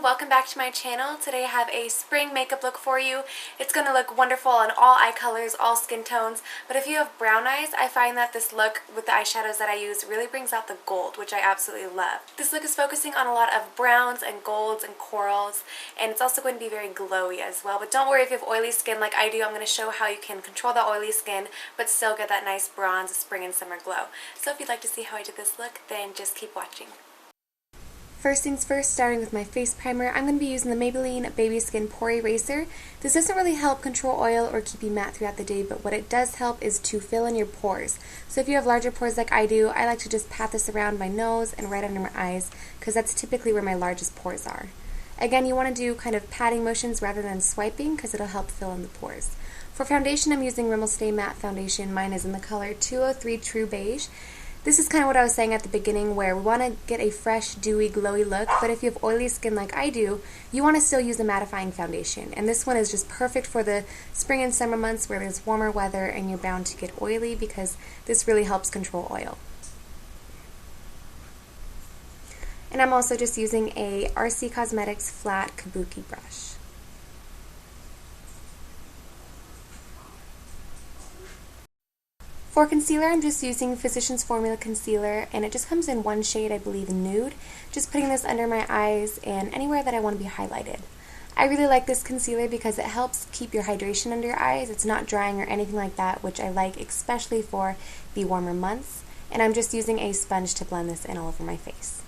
welcome back to my channel. Today I have a spring makeup look for you. It's going to look wonderful on all eye colors, all skin tones, but if you have brown eyes, I find that this look with the eyeshadows that I use really brings out the gold, which I absolutely love. This look is focusing on a lot of browns and golds and corals, and it's also going to be very glowy as well. But don't worry if you have oily skin like I do. I'm going to show how you can control the oily skin but still get that nice bronze spring and summer glow. So if you'd like to see how I did this look, then just keep watching. First things first, starting with my face primer, I'm going to be using the Maybelline Baby Skin Pore Eraser. This doesn't really help control oil or keep you matte throughout the day, but what it does help is to fill in your pores. So if you have larger pores like I do, I like to just pat this around my nose and right under my eyes, because that's typically where my largest pores are. Again, you want to do kind of patting motions rather than swiping, because it'll help fill in the pores. For foundation, I'm using Rimmel Stay Matte Foundation. Mine is in the color 203 True Beige. This is kind of what I was saying at the beginning, where we want to get a fresh, dewy, glowy look, but if you have oily skin like I do, you want to still use a mattifying foundation. And this one is just perfect for the spring and summer months where there's warmer weather and you're bound to get oily, because this really helps control oil. And I'm also just using a RC Cosmetics flat kabuki brush. For concealer, I'm just using Physicians Formula Concealer, and it just comes in one shade, I believe, Nude. Just putting this under my eyes and anywhere that I want to be highlighted. I really like this concealer because it helps keep your hydration under your eyes. It's not drying or anything like that, which I like especially for the warmer months. And I'm just using a sponge to blend this in all over my face.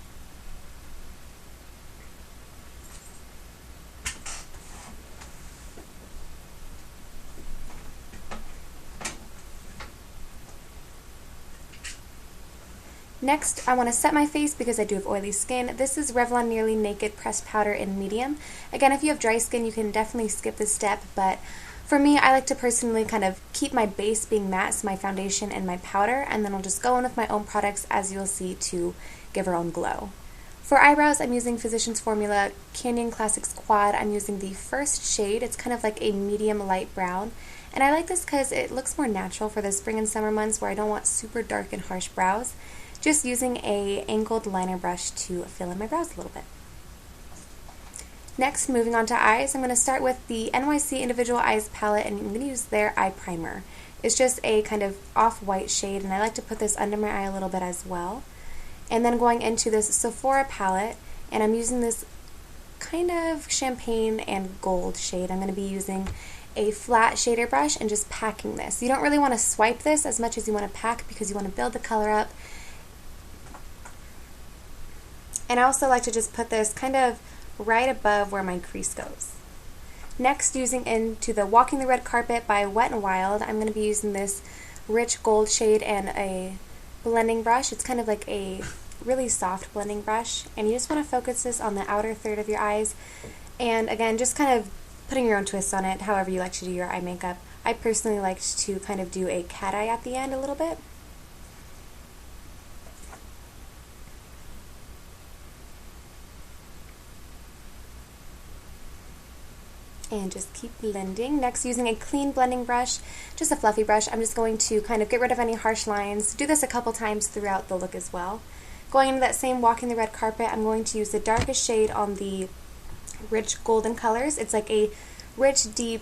Next, I want to set my face because I do have oily skin. This is Revlon Nearly Naked Pressed Powder in medium. Again, if you have dry skin, you can definitely skip this step, but for me, I like to personally kind of keep my base being matte, so my foundation and my powder, and then I'll just go in with my own products, as you'll see, to give our own glow. For eyebrows, I'm using Physicians Formula Canyon Classics Quad. I'm using the first shade. It's kind of like a medium light brown. And I like this because it looks more natural for the spring and summer months where I don't want super dark and harsh brows. Just using a angled liner brush to fill in my brows a little bit. Next, moving on to eyes, I'm going to start with the NYC Individual Eyes palette, and I'm going to use their eye primer. It's just a kind of off-white shade, and I like to put this under my eye a little bit as well. And then going into this Sephora palette, and I'm using this kind of champagne and gold shade. I'm going to be using a flat shader brush and just packing this. You don't really want to swipe this as much as you want to pack, because you want to build the color up. And I also like to just put this kind of right above where my crease goes. Next, using into the Walking the Red Carpet by Wet n Wild, I'm going to be using this rich gold shade and a blending brush. It's kind of like a really soft blending brush, and you just want to focus this on the outer third of your eyes. And again, just kind of putting your own twist on it, however you like to do your eye makeup. I personally like to kind of do a cat eye at the end a little bit. And just keep blending. Next, using a clean blending brush, just a fluffy brush, I'm just going to kind of get rid of any harsh lines. Do this a couple times throughout the look as well. Going into that same Walking the Red Carpet, I'm going to use the darkest shade on the rich golden colors. It's like a rich, deep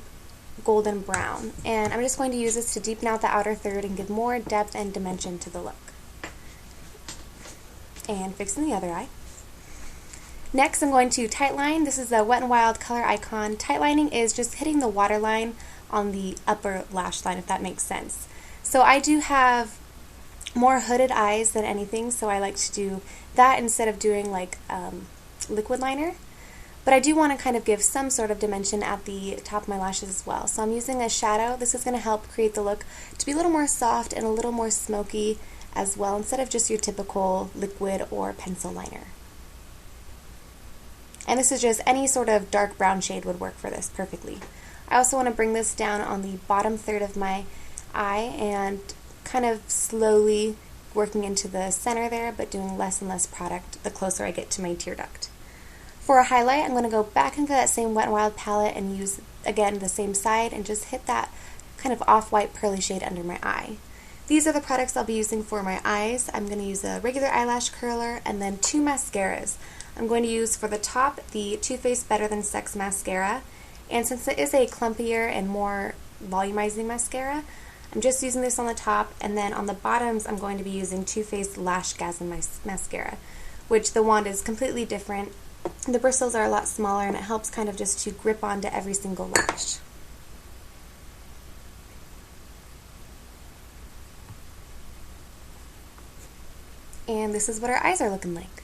golden brown. And I'm just going to use this to deepen out the outer third and give more depth and dimension to the look. And fixing the other eye. Next, I'm going to tightline. This is the Wet n Wild Color Icon. Tightlining is just hitting the waterline on the upper lash line, if that makes sense. So I do have more hooded eyes than anything, so I like to do that instead of doing like liquid liner. But I do want to kind of give some sort of dimension at the top of my lashes as well. So I'm using a shadow. This is going to help create the look to be a little more soft and a little more smoky as well, instead of just your typical liquid or pencil liner. And this is just any sort of dark brown shade would work for this perfectly. I also want to bring this down on the bottom third of my eye and kind of slowly working into the center there, but doing less and less product the closer I get to my tear duct. For a highlight, I'm going to go back into that same Wet n Wild palette and use, again, the same side and just hit that kind of off-white pearly shade under my eye. These are the products I'll be using for my eyes. I'm going to use a regular eyelash curler and then 2 mascaras. I'm going to use for the top the Too Faced Better Than Sex mascara, and since it is a clumpier and more volumizing mascara, I'm just using this on the top, and then on the bottoms I'm going to be using Too Faced Lash-Gasm mascara, which the wand is completely different. The bristles are a lot smaller and it helps kind of just to grip onto every single lash. And this is what our eyes are looking like.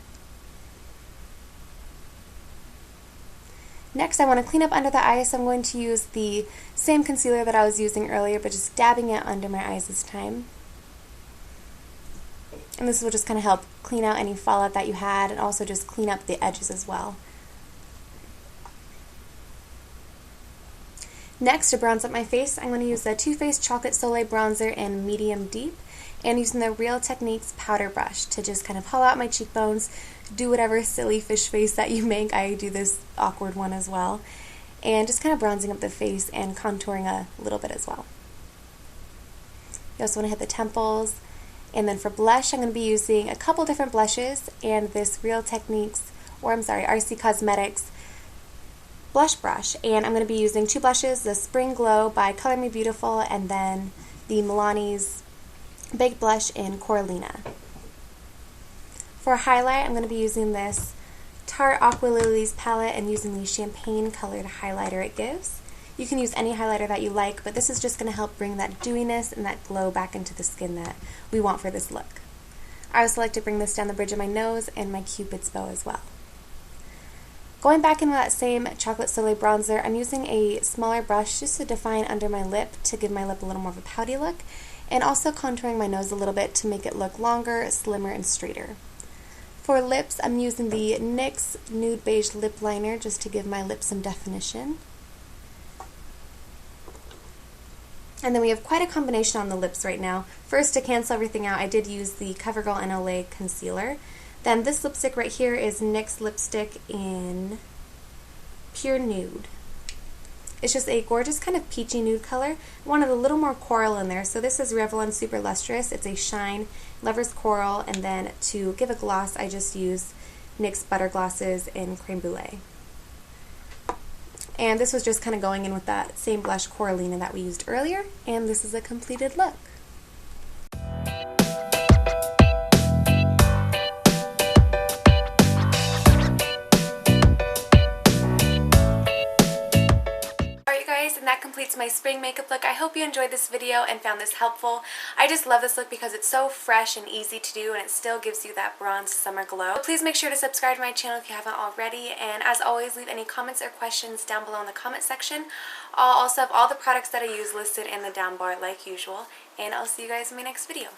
Next, I want to clean up under the eyes, so I'm going to use the same concealer that I was using earlier, but just dabbing it under my eyes this time. And this will just kind of help clean out any fallout that you had and also just clean up the edges as well. Next, to bronze up my face, I'm going to use the Too Faced Chocolate Soleil Bronzer in Medium Deep, and using the Real Techniques powder brush to just kind of hollow out my cheekbones, do whatever silly fish face that you make. I do this awkward one as well, and just kind of bronzing up the face and contouring a little bit as well. You also want to hit the temples, and then for blush, I'm going to be using a couple different blushes and this Real Techniques, RC Cosmetics blush brush, and I'm going to be using two blushes, the Spring Glow by Color Me Beautiful and then the Milani's Big Blush in Corallina. For a highlight, I'm going to be using this Tarte Aqualillies palette and using the champagne colored highlighter it gives. You can use any highlighter that you like, but this is just going to help bring that dewiness and that glow back into the skin that we want for this look. I also like to bring this down the bridge of my nose and my Cupid's bow as well. Going back into that same Chocolate Soleil bronzer, I'm using a smaller brush just to define under my lip to give my lip a little more of a pouty look, and also contouring my nose a little bit to make it look longer, slimmer, and straighter. For lips, I'm using the NYX Nude Beige Lip Liner just to give my lips some definition. And then we have quite a combination on the lips right now. First, to cancel everything out, I did use the CoverGirl NLA Concealer. Then this lipstick right here is NYX lipstick in Pure Nude. It's just a gorgeous kind of peachy nude color. I wanted a little more coral in there, so this is Revlon Super Lustrous. It's a shine, Lover's Coral, and then to give a gloss, I just use NYX Butter Glosses in Creme Brulee. And this was just kind of going in with that same blush Corallina that we used earlier, and this is a completed look. And that completes my spring makeup look. I hope you enjoyed this video and found this helpful. I just love this look because it's so fresh and easy to do, and it still gives you that bronze summer glow. So please make sure to subscribe to my channel if you haven't already, and as always, leave any comments or questions down below in the comment section. I'll also have all the products that I use listed in the down bar like usual, and I'll see you guys in my next video.